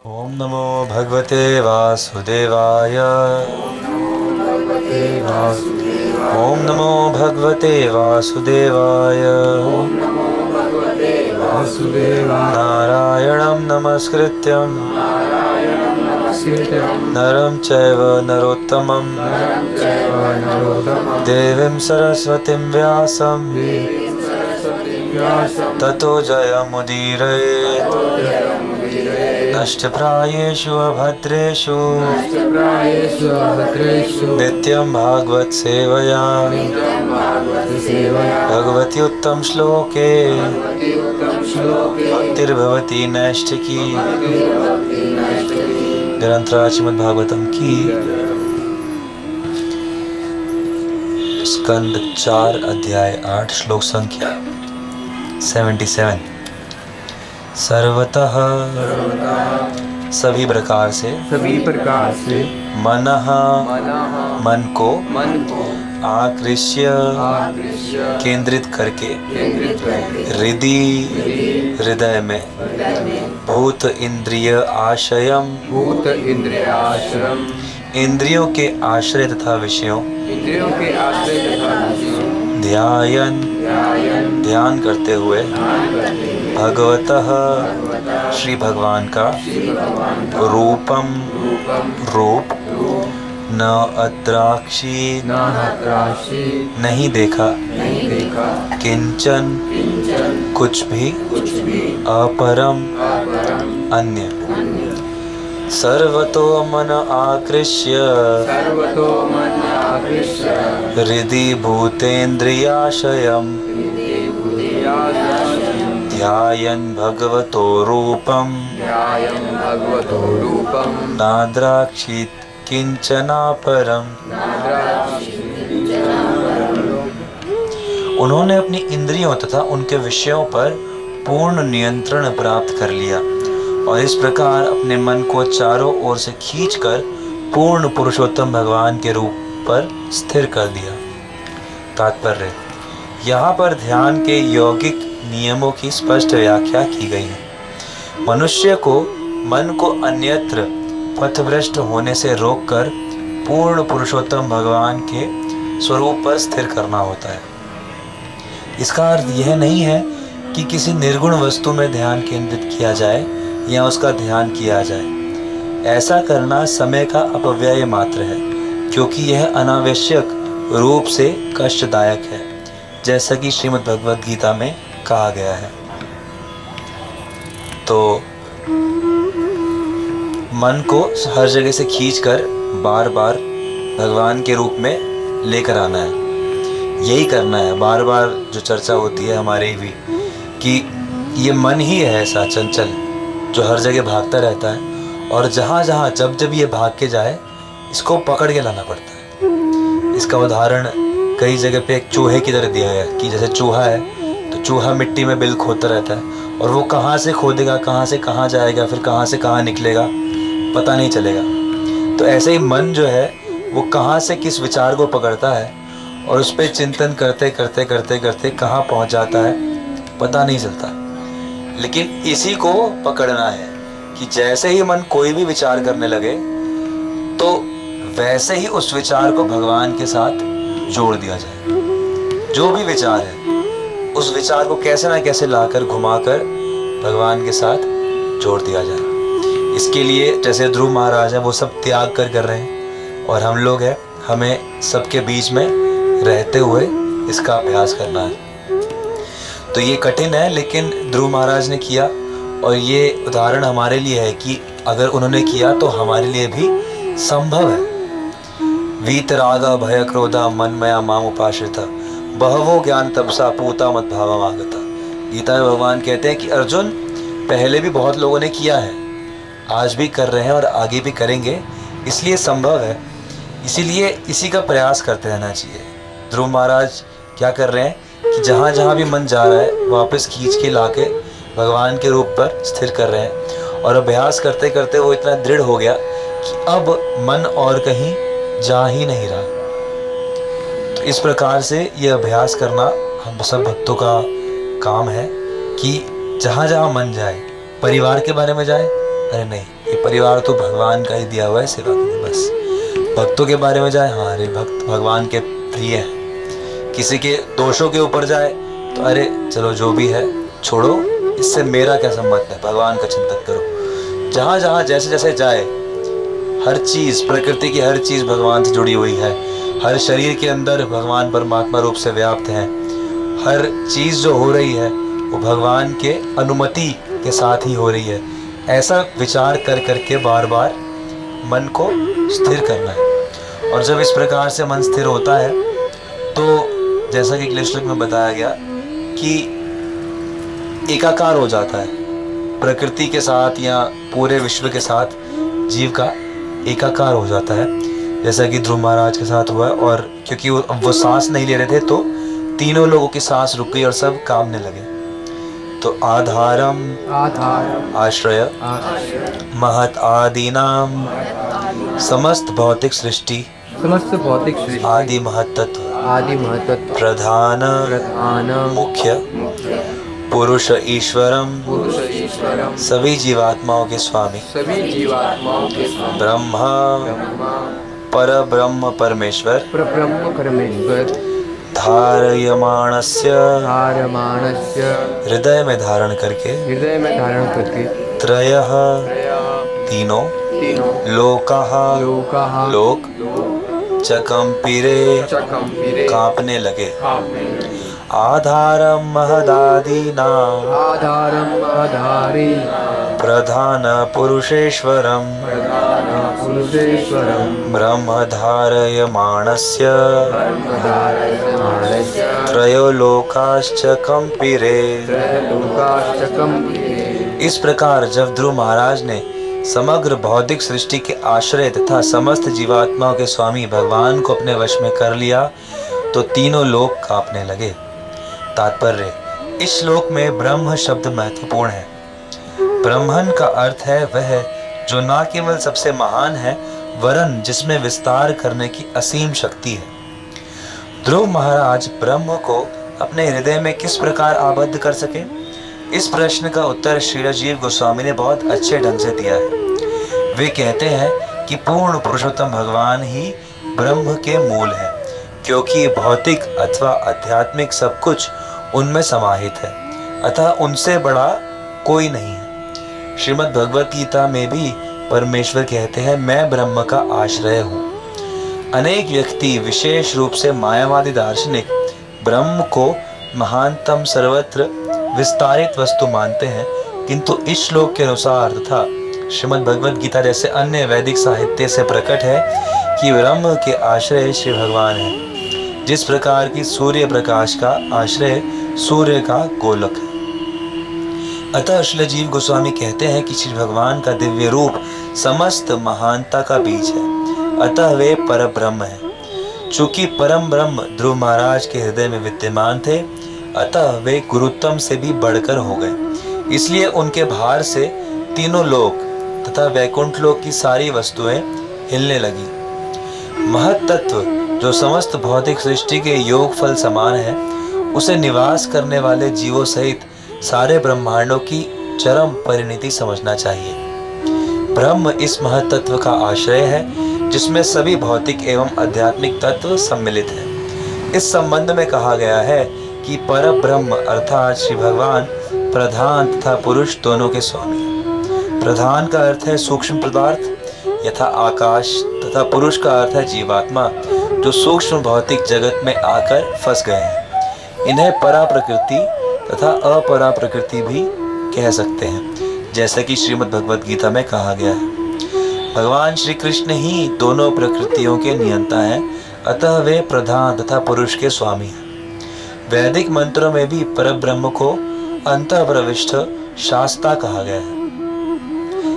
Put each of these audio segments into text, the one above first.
ओम नमो भगवते वासुदेवाय। ओम नमो भगवते वासुदेवाय। नारायणं नमस्कृत्यं नरं चैव नरोत्तमं देवीं सरस्वतीं व्यासं ततो जयमुदीरयेत्। नष्टप्रायेषु अभद्रेषु नित्यं भागवत सेवया भगवती उत्तम श्लोके भक्तिर्भवती नैष्ठिकी। ग्रंथराज श्रीमद् भागवतम की स्कंद 4 अध्याय 8 श्लोक संख्या 77। सर्वतः सभी प्रकार से मनः मन को आकृष्य केंद्रित करके हृदय में भूत इंद्रिय आश्रयम इंद्रियों के आश्रय तथा विषयों ध्यान करते हुए भगवतः श्री भगवान का रूपम रूप न अद्राक्षी नहीं देखा किंचन कुछ भी अपरम अन्य सर्वतो मन आकृष्य हृदि भूतेन्द्रियाशयम् ध्यायन् भगवतो रूपं नाद्राक्षीत् किंचनापरम। उन्होंने अपनी इंद्रियों तथा उनके विषयों पर पूर्ण नियंत्रण प्राप्त कर लिया और इस प्रकार अपने मन को चारों ओर से खींचकर पूर्ण पुरुषोत्तम भगवान के रूप पर स्थिर कर दिया। तात्पर्य: यहाँ पर ध्यान के यौगिक नियमों की स्पष्ट व्याख्या की गई है। मनुष्य को मन को अन्यत्र पथभ्रष्ट होने से रोककर पूर्ण पुरुषोत्तम भगवान के स्वरूप पर स्थिर करना होता है। इसका अर्थ यह नहीं है कि किसी निर्गुण वस्तु में ध्यान केंद्रित किया जाए या उसका ध्यान किया जाए। ऐसा करना समय का अपव्यय मात्र है, क्योंकि यह अनावश्यक रूप से कष्टदायक है, जैसा कि श्रीमद् भगवद गीता में कहा गया है। तो मन को हर जगह से खींचकर बार बार भगवान के रूप में लेकर आना है, यही करना है। बार बार जो चर्चा होती है हमारी भी कि ये मन ही है ऐसा चंचल जो हर जगह भागता रहता है, और जहाँ जहाँ जब जब ये भाग के जाए इसको पकड़ के लाना पड़ता है। इसका उदाहरण कई जगह पे एक चूहे की तरह दिया है कि जैसे चूहा है तो चूहा मिट्टी में बिल खोदता रहता है और वो कहाँ से खोदेगा, कहाँ से कहाँ जाएगा, फिर कहाँ से कहाँ निकलेगा पता नहीं चलेगा। तो ऐसे ही मन जो है वो कहाँ से किस विचार को पकड़ता है और उस पर चिंतन करते करते करते करते कहाँ पहुँच जाता है पता नहीं चलता। लेकिन इसी को पकड़ना है कि जैसे ही मन कोई भी विचार करने लगे तो वैसे ही उस विचार को भगवान के साथ जोड़ दिया जाए। जो भी विचार है उस विचार को कैसे ना कैसे लाकर घुमाकर भगवान के साथ जोड़ दिया जाए। इसके लिए जैसे ध्रुव महाराज है वो सब त्याग कर रहे हैं, और हम लोग हैं, हमें सबके बीच में रहते हुए इसका अभ्यास करना है। तो ये कठिन है, लेकिन ध्रुव महाराज ने किया, और ये उदाहरण हमारे लिए है कि अगर उन्होंने किया तो हमारे लिए भी संभव है। वीतरागा भय क्रोधा मनमया माम उपाश्रिता बहवो ज्ञान तपसा पूता मत भावम आगता। गीता में भगवान कहते हैं कि अर्जुन, पहले भी बहुत लोगों ने किया है, आज भी कर रहे हैं और आगे भी करेंगे, इसलिए संभव है। इसीलिए इसी का प्रयास करते रहना चाहिए। ध्रुव महाराज क्या कर रहे हैं कि जहाँ जहाँ भी मन जा रहा है वापस खींच के लाके भगवान के रूप पर स्थिर कर रहे हैं, और अभ्यास करते करते वो इतना दृढ़ हो गया कि अब मन और कहीं जा ही नहीं रहा। तो इस प्रकार से ये अभ्यास करना हम सब भक्तों का काम है कि जहाँ जहाँ मन जाए, परिवार के बारे में जाए, अरे नहीं कि परिवार तो भगवान का ही दिया हुआ है सेवा के लिए, बस भक्तों के बारे में जाए, हाँ अरे भक्त भगवान के प्रिय है, किसी के दोषों के ऊपर जाए तो अरे चलो जो भी है छोड़ो, इससे मेरा क्या संबंध है, भगवान का चिंतन करो। जहाँ जहाँ जैसे जैसे जाए, हर चीज़, प्रकृति की हर चीज़ भगवान से जुड़ी हुई है, हर शरीर के अंदर भगवान परमात्मा रूप से व्याप्त हैं, हर चीज़ जो हो रही है वो भगवान के अनुमति के साथ ही हो रही है। ऐसा विचार कर करके बार बार मन को स्थिर करना है। और जब इस प्रकार से मन स्थिर होता है तो जैसा कि अगले श्लोक में बताया गया कि एकाकार हो जाता है, प्रकृति के साथ या पूरे विश्व के साथ जीव का एकाकार हो जाता है, जैसा कि ध्रुव महाराज के साथ हुआ। और क्योंकि वो सांस नहीं ले रहे थे तो तीनों लोगों की सांस रुक गई और सब कामने लगे। तो आधारम आश्रय महत आदिनाम समस्त भौतिक सृष्टि आदि महत्तत्व प्रधान मुख्य पुरुष ईश्वरम सभी जीवात्माओं के स्वामी ब्रह्मा पर ब्रह्म परमेश्वर धारयमाणस्य हृदय में धारण करके त्रयः तीनों लोकाः लोक चकंपिरे कांपने लगे। आधारम महदादीनां प्रधान पुरुषेश्वरम ब्रह्म धारयमाणस्य त्रयो लोकाश्च कंपिरे। इस प्रकार जब ध्रुव महाराज ने समग्र भौतिक सृष्टि के आश्रय तथा समस्त जीवात्माओं के स्वामी भगवान को अपने वश में कर लिया तो तीनों लोक कांपने लगे। तात्पर्य, इस श्लोक में ब्रह्म शब्द महत्वपूर्ण है। ब्रह्मन का अर्थ है वह जो न केवल सबसे महान है वरन जिसमें विस्तार करने की असीम शक्ति है। ध्रुव महाराज ब्रह्म को अपने हृदय में किस प्रकार आबद्ध कर सके, इस प्रश्न का उत्तर श्री राजीव गोस्वामी ने बहुत अच्छे ढंग से दिया है। वे कहते हैं कि पूर्ण पुरुषोत्तम भगवान ही ब्रह्म के मूल है, क्योंकि भौतिक अथवा आध्यात्मिक सब कुछ उनमें समाहित है, अतः उनसे बड़ा कोई नहीं है। श्रीमद् भगवत गीता में भी परमेश्वर कहते हैं मैं ब्रह्म का आश्रय हूँ। अनेक व्यक्ति विशेष रूप से मायावादी दार्शनिक ब्रह्म को महानतम सर्वत्र विस्तारित वस्तु मानते हैं, किंतु इस श्लोक के अनुसार तथा श्रीमद् भगवत गीता जैसे अन्य वैदिक साहित्य से प्रकट है कि ब्रह्म के आश्रय श्री भगवान है, जिस प्रकार की सूर्य प्रकाश का आश्रय सूर्य का गोलक है। अतः श्री जीव गोस्वामी कहते हैं कि श्री भगवान का दिव्य रूप समस्त महानता का बीज है, अतः वे पर ब्रह्म है। चूंकि परम ब्रह्म ध्रुव महाराज के हृदय में विद्यमान थे, अतः वे गुरुत्तम से भी बढ़कर हो गए। इसलिए उनके भार से तीनों लोक तथा वैकुंठ लोक की सारी वस्तुएं हिलने लगी। महत तत्व जो समस्त भौतिक सृष्टि के योग फल समान है, उसे निवास करने वाले जीवों सहित सारे ब्रह्मांडों की चरम परिणति समझना चाहिए। ब्रह्म इस महत तत्व का आश्रय है जिसमें सभी भौतिक एवं आध्यात्मिक तत्व सम्मिलित हैं। इस संबंध में कहा गया है कि पर ब्रह्म अर्थात श्री भगवान प्रधान तथा पुरुष दोनों के स्वामी हैं। प्रधान का अर्थ है सूक्ष्म पदार्थ यथा आकाश तथा पुरुष का अर्थ है जीवात्मा जो सूक्ष्म भौतिक जगत में आकर फंस गए हैं। इन्हें परा प्रकृति तथा अपरा प्रकृति भी कह सकते हैं, जैसा कि श्रीमद् भगवत गीता में कहा गया है। भगवान श्री कृष्ण ही दोनों प्रकृतियों के नियंता हैं, अतः वे प्रधान तथा पुरुष के स्वामी हैं। वैदिक मंत्रों में भी परब्रह्म को अंतः प्रविष्ट शास्ता कहा गया है।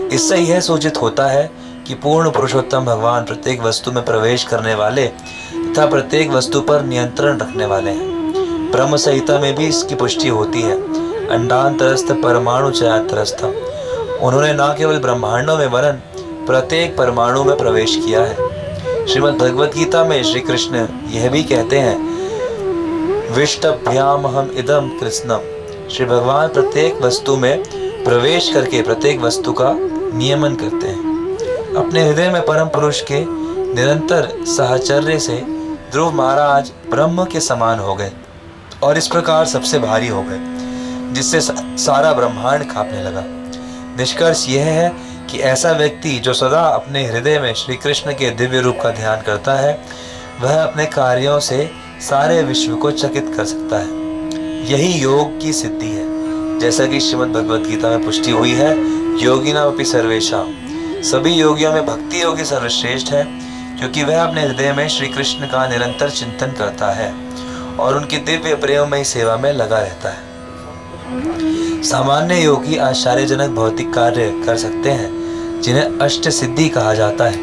इससे यह सूचित होता है कि पूर्ण पुरुषोत्तम भगवान प्रत्येक वस्तु में प्रवेश करने वाले तथा प्रत्येक वस्तु पर नियंत्रण रखने वाले हैं। ब्रह्म संहिता में भी इसकी पुष्टि होती है। अंडांतरस्थ परमाणु चयातरस्थम, उन्होंने न केवल ब्रह्मांडों में वरन प्रत्येक परमाणु में प्रवेश किया है। श्रीमद् भगवत गीता में श्री कृष्ण यह भी कहते हैं विष्टभ्याम हम इदम कृष्णम, श्री भगवान प्रत्येक वस्तु में प्रवेश करके प्रत्येक वस्तु का नियमन करते हैं। अपने हृदय में परम पुरुष के निरंतर साहचर्य से ध्रुव महाराज ब्रह्म के समान हो गए और इस प्रकार सबसे भारी हो गए, जिससे सारा ब्रह्मांड कांपने लगा। निष्कर्ष यह है कि ऐसा व्यक्ति जो सदा अपने हृदय में श्री कृष्ण के दिव्य रूप का ध्यान करता है, वह अपने कार्यों से सारे विश्व को चकित कर सकता है। यही योग की सिद्धि है। जैसा कि श्रीमद् भगवद गीता में पुष्टि हुई है, योगिनामपि सर्वेषां, सभी योगियों में भक्ति योगी सर्वश्रेष्ठ है, क्योंकि वह अपने हृदय में श्री कृष्ण का निरंतर चिंतन करता है और उनकी दिव्य प्रेममयी सेवा में लगा रहता है। सामान्य योगी आश्चर्यजनक भौतिक कार्य कर सकते हैं, जिन्हें अष्ट सिद्धि कहा जाता है,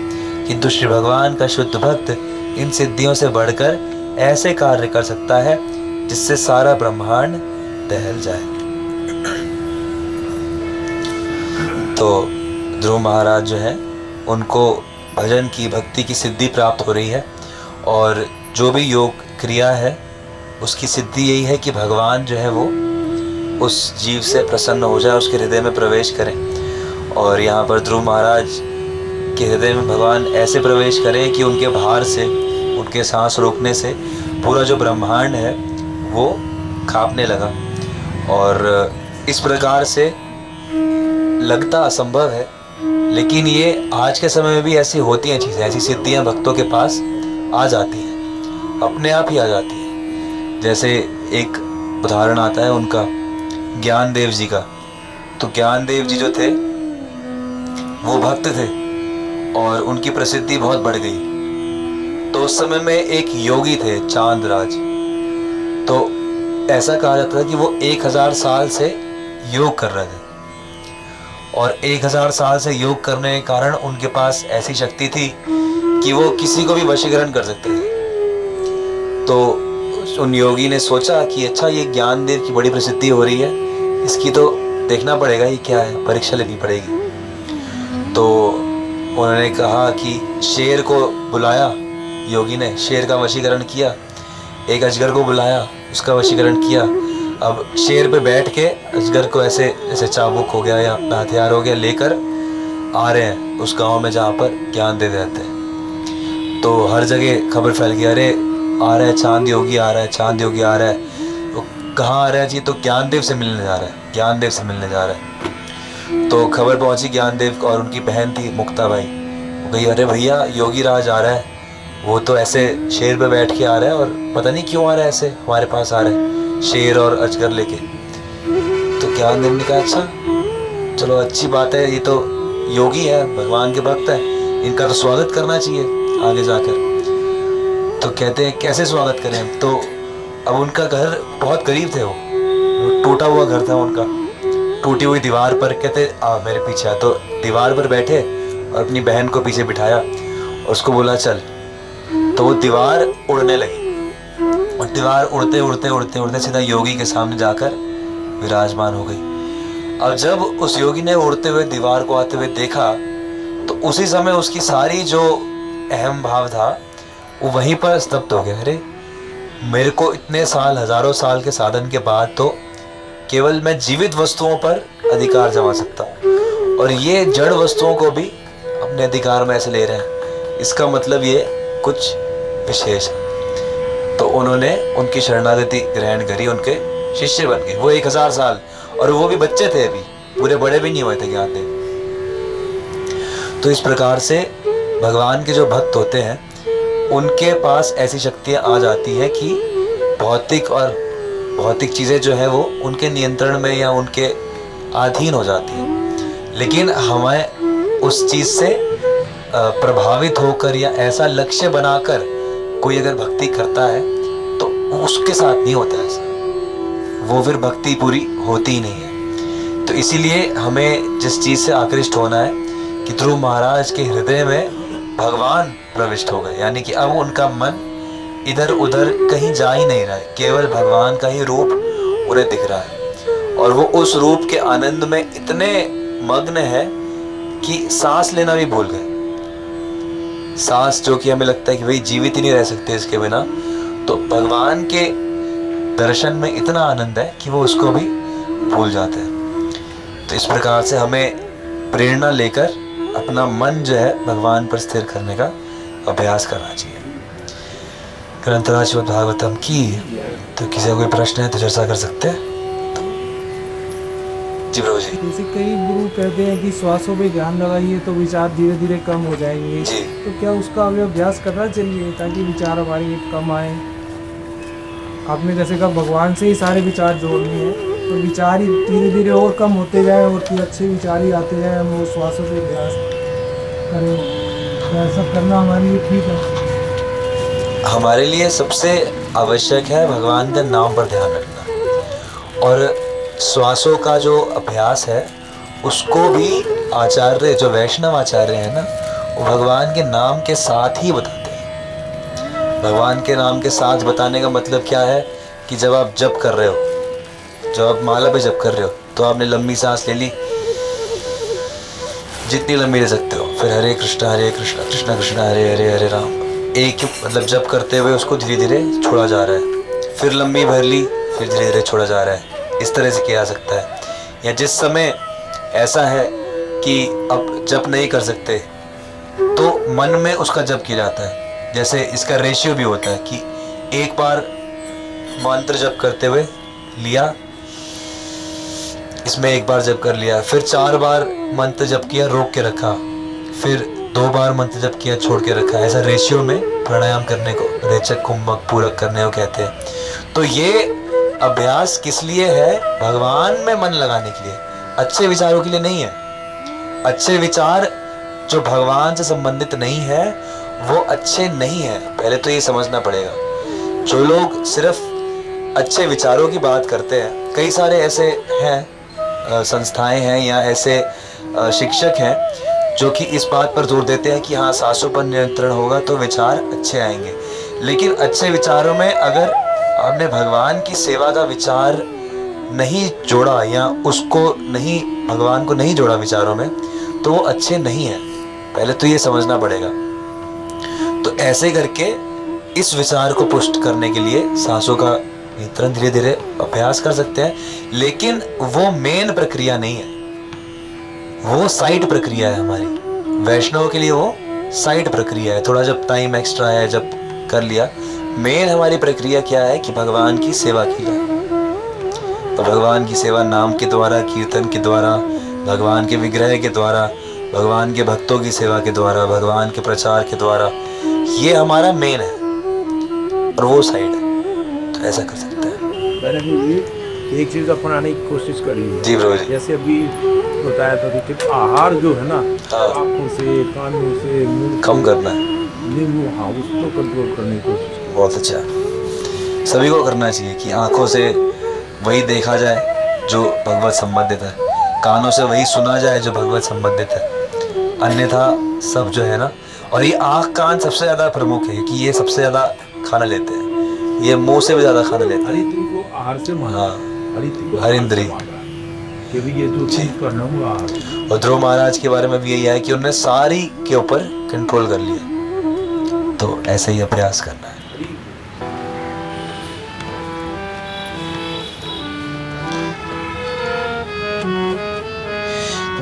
किंतु श्री भगवान का शुद्ध भक्त इन सिद्धियों से बढ़कर ऐसे कार्य कर सकता है जिससे सारा ब्रह्मांड दहल जाए। तो ध्रुव महाराज जो है, उनको भजन की, भक्ति की सिद्धि प्राप्त हो रही है और जो भी योग क्रिया है उसकी सिद्धि यही है कि भगवान जो है वो उस जीव से प्रसन्न हो जाए, उसके हृदय में प्रवेश करें। और यहाँ पर ध्रुव महाराज के हृदय में भगवान ऐसे प्रवेश करें कि उनके भार से, उनके सांस रोकने से पूरा जो ब्रह्मांड है वो कांपने लगा। और इस प्रकार से लगता असंभव है, लेकिन ये आज के समय में भी ऐसी होती हैं चीज़ें, ऐसी सिद्धियाँ भक्तों के पास आ जाती हैं, अपने आप ही आ जाती हैं। जैसे एक उदाहरण आता है उनका, ज्ञानदेव जी का। तो ज्ञानदेव जी जो थे वो भक्त थे और उनकी प्रसिद्धि बहुत बढ़ गई। तो उस समय में एक योगी थे, चांदराज। तो ऐसा कहा जाता है कि वो 1000 साल से योग कर रहे थे और 1000 साल से योग करने के कारण उनके पास ऐसी शक्ति थी कि वो किसी को भी वशीकरण कर सकते थे। तो उन योगी ने सोचा कि अच्छा, ये ज्ञानदेव की बड़ी प्रसिद्धि हो रही है, इसकी तो देखना पड़ेगा ये क्या है, परीक्षा लेनी पड़ेगी। तो उन्होंने कहा कि शेर को बुलाया, योगी ने शेर का वशीकरण किया। एक अजगर को बुलाया, उसका वशीकरण किया। अब शेर पे बैठ के अजगर को ऐसे जैसे चाबुक हो गया या हथियार हो गया लेकर आ रहे हैं उस गांव में जहाँ पर ज्ञानदेव रहते हैं। तो हर जगह खबर फैल गई, अरे आ रहा है चांद योगी, आ रहा है चांद योगी, आ रहा है। तो कहाँ आ रहा है जी? तो ज्ञानदेव से मिलने जा रहा है, ज्ञानदेव से मिलने जा रहा है। तो खबर पहुँची ज्ञानदेव और उनकी बहन थी मुक्ताबाई। वो कही, अरे भैया योगी राज आ रहा है, वो तो ऐसे शेर पे बैठ के आ रहा है और पता नहीं क्यों आ रहा है, ऐसे हमारे पास आ रहा है शेर और अजगर लेके। तो ज्ञानदेव ने कहा, अच्छा चलो अच्छी बात है, ये तो योगी है, भगवान के भक्त है, इनका तो स्वागत करना चाहिए आगे जाकर। तो कहते हैं कैसे स्वागत करें? तो अब उनका घर बहुत करीब थे, वो टूटा हुआ घर था उनका, टूटी हुई दीवार पर। कहते आ मेरे पीछे आ। तो दीवार पर बैठे और अपनी बहन को पीछे बिठाया और उसको बोला चल। तो वो दीवार उड़ने लगी और दीवार उड़ते उड़ते उड़ते उड़ते सीधा योगी के सामने जाकर विराजमान हो गई। अब जब उस योगी ने उड़ते हुए दीवार को आते हुए देखा तो उसी समय उसकी सारी जो अहम भाव था वो वहीं पर स्तब्ध हो गया। अरे मेरे को इतने साल, हजारों साल के साधन के बाद तो केवल मैं जीवित वस्तुओं पर अधिकार जमा सकता हूँ और ये जड़ वस्तुओं को भी अपने अधिकार में ऐसे ले रहे हैं, इसका मतलब ये कुछ विशेष है। तो उन्होंने उनकी शरणागति ग्रहण करी, उनके शिष्य बन गए। वो 1000 साल, और वो भी बच्चे थे, अभी पूरे बड़े भी नहीं हुए थे ज्ञानदेव। तो इस प्रकार से भगवान के जो भक्त होते हैं उनके पास ऐसी शक्तियाँ आ जाती है कि भौतिक चीज़ें जो है वो उनके नियंत्रण में या उनके अधीन हो जाती है। लेकिन हमें उस चीज़ से प्रभावित होकर या ऐसा लक्ष्य बनाकर कोई अगर भक्ति करता है तो उसके साथ नहीं होता ऐसा, वो फिर भक्ति पूरी होती ही नहीं है। तो इसीलिए हमें जिस चीज़ से आकृष्ट होना है कि ध्रुव महाराज के हृदय में भगवान प्रविष्ट हो गए, यानी कि अब उनका मन इधर उधर कहीं जा ही नहीं रहा है, केवल भगवान का ही रूप उन्हें दिख रहा है और वो उस रूप के आनंद में इतने मग्न है कि सांस लेना भी भूल गए। सांस जो कि हमें लगता है कि भाई जीवित ही नहीं रह सकते इसके बिना, तो भगवान के दर्शन में इतना आनंद है कि वो उसको भी भूल जाते हैं। तो इस प्रकार से हमें प्रेरणा लेकर अपना मन जो है भगवान पर स्थिर करने का अभ्यास करना चाहिए। ग्रंथराज श्रीमद् भागवतम की। तो किसी का कोई प्रश्न है तो चर्चा कर सकते हैं। जी प्रभु जी। जैसे कई गुरु कहते हैं कि श्वासों पे ध्यान लगाइए तो विचार धीरे धीरे कम हो जाएंगे जी। तो क्या उसका अभी अभ्यास करना चाहिए ताकि विचार हमारे कम आए? आपने जैसे कहा भगवान से ही सारे विचार जोड़ने हैं तो विचार ही धीरे धीरे और कम होते जाए और फिर अच्छे विचार ही आते जाए, हम वो श्वासों पे अभ्यास करें, तो ऐसा करना हमारे लिए ठीक है? हमारे लिए सबसे आवश्यक है भगवान के नाम पर ध्यान रखना, और श्वासों का जो अभ्यास है उसको भी आचार्य जो वैष्णव आचार्य है ना, वो भगवान के नाम के साथ ही बताते हैं। भगवान के नाम के साथ बताने का मतलब क्या है कि जब आप जप कर रहे हो, जब आप माला पे जप कर रहे हो, तो आपने लंबी सांस ले ली, जितनी लंबी ले सकते हो, फिर हरे कृष्णा कृष्णा कृष्णा हरे हरे हरे राम, एक मतलब जप करते हुए उसको धीरे धीरे छोड़ा जा रहा है, फिर लंबी भर ली, फिर धीरे धीरे छोड़ा जा रहा है। इस तरह से किया जा सकता है। या जिस समय ऐसा है कि अब जप नहीं कर सकते तो मन में उसका जप किया जाता है। जैसे इसका रेशियो भी होता है कि एक बार मंत्र जप करते हुए लिया, इसमें एक बार जप कर लिया, फिर 4 बार मंत्र जप किया, रोक के रखा, फिर 2 बार मंत्र जप किया, छोड़ के रखा। ऐसा रेशियो में प्राणायाम करने को, रेचक कुंभक पूरक करने को कहते हैं। तो ये अभ्यास किस लिए है? भगवान में मन लगाने के लिए, अच्छे विचारों के लिए नहीं है। अच्छे विचार जो भगवान से संबंधित नहीं है वो अच्छे नहीं है, पहले तो ये समझना पड़ेगा। जो लोग सिर्फ अच्छे विचारों की बात करते हैं, कई सारे ऐसे हैं संस्थाएं हैं या ऐसे शिक्षक हैं जो कि इस बात पर जोर देते हैं कि हाँ, सांसों पर नियंत्रण होगा तो विचार अच्छे आएंगे। लेकिन अच्छे विचारों में अगर आपने भगवान की सेवा का विचार नहीं जोड़ा या उसको नहीं, भगवान को नहीं जोड़ा विचारों में, तो वो अच्छे नहीं है। पहले तो ये समझना पड़ेगा। तो ऐसे करके इस विचार को पुष्ट करने के लिए सांसों का नियंत्रण धीरे धीरे अभ्यास कर सकते हैं, लेकिन वो मेन प्रक्रिया नहीं है, वो साइड प्रक्रिया है हमारी। वैष्णव के लिए वो साइड प्रक्रिया है, थोड़ा जब टाइम एक्स्ट्रा है जब कर लिया। मेन हमारी प्रक्रिया क्या है कि भगवान की सेवा की जाए। तो भगवान की सेवा नाम के द्वारा, कीर्तन के द्वारा, भगवान के विग्रह के द्वारा, भगवान के भक्तों की सेवा के द्वारा, भगवान के प्रचार के द्वारा, ये हमारा मेन है और वो साइड है। तो ऐसा कर सकते हैं। मैंने भी एक चीज़ अपनाने की कोशिश करी है। जी प्रभु जी। जैसे अभी बताया था कि आहार जो है ना, हाँ। आँखों से, कानों से, मुंह कम करना है, हाँ, उसको कंट्रोल करने की कोशिश की। बहुत अच्छा। सभी को करना चाहिए कि आंखों से वही देखा जाए जो भगवत संबंधित है, कानों से वही सुना जाए जो भगवत संबंधित है, अन्यथा सब जो है ना। और ये आँख कान सबसे ज़्यादा प्रमुख है कि ये सबसे ज़्यादा खाना लेते हैं, ये मुंह से भी ज़्यादा खाना लेते हैं। हरिद्री को आहार से माना। हाँ, हरिंद्री कि भी ये जो चीज करना हुआ आहार। और ध्रुव महाराज के बारे में भी यही है कि उन्होंने सारी के ऊपर कंट्रोल कर लिया। तो ऐसे ही अभ्यास करना है।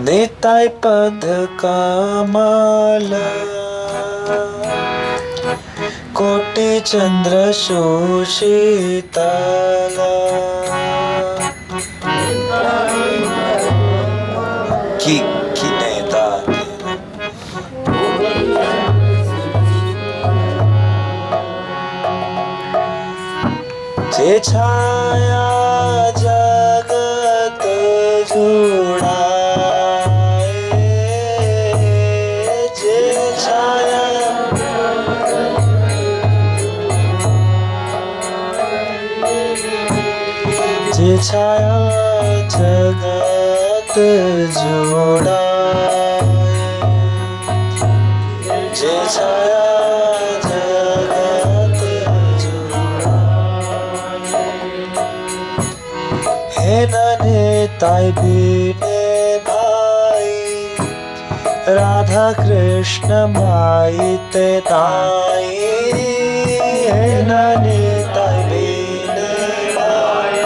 नेताय पद का माला, कोटि चंद्र शोषिताला, की नेता जे छाया जगत जुड़ाए, जे छाया जे छाया जगत जुड़ाए, जे छाया जगत जुड़ाए, हे ननेताय बीने भाई, राधा कृष्ण माई ते ताई, हे ननेताय बीने भाई,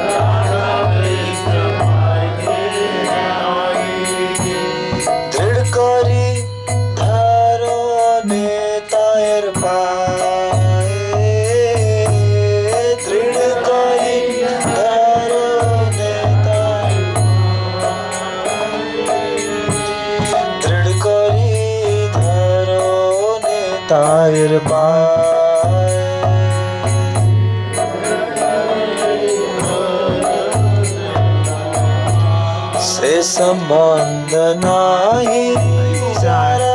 राधा कृष्ण माई ते ताई, तायर पाए से संबंध नाही सारा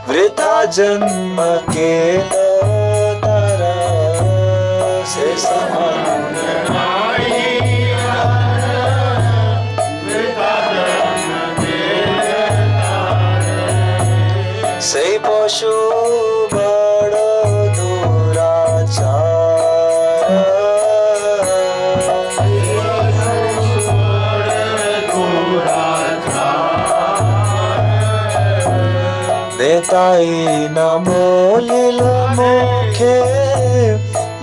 वृथा जन्म के तारा से संबंध से पशु बड़ दुराचार देताई न मोलिल मुखे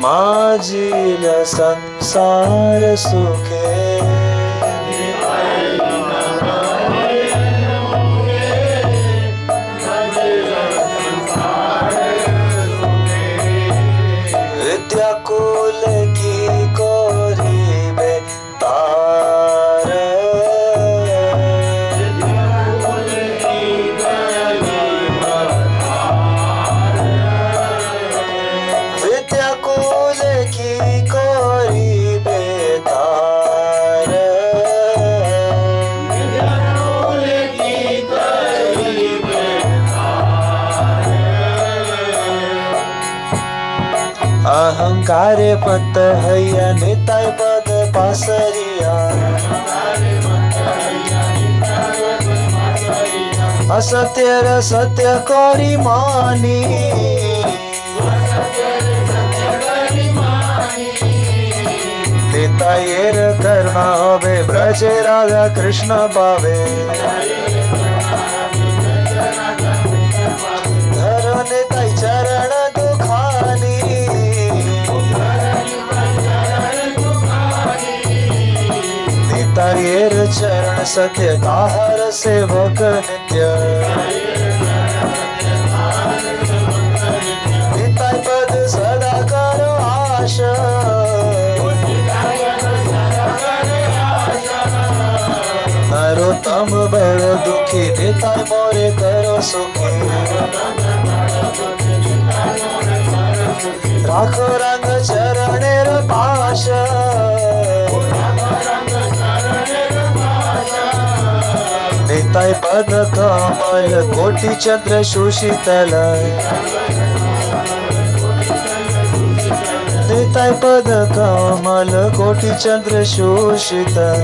माझिल संसार सुखे विद्याकुल की कोरिबे तार विद्याकुल की कोरिबे तार अहंकार पत हैया निताय पद पासरिया असत्य र सत्य करी मानी नितायर करुणा होवे ब्रज राधा कृष्ण पावे धरो निताय चरण दुखानी तारेर चरण सत्य ताहर सेवक नित्य निताय पद सदा करो आशा नरोत्तम बड़ दुखी निताय मोरे करो सुखी राखो रंग चरणेर पाश निताय पद कमल कोटि चंद्र सुशीतल निताय पद कमल कोटि चंद्र सुशीतल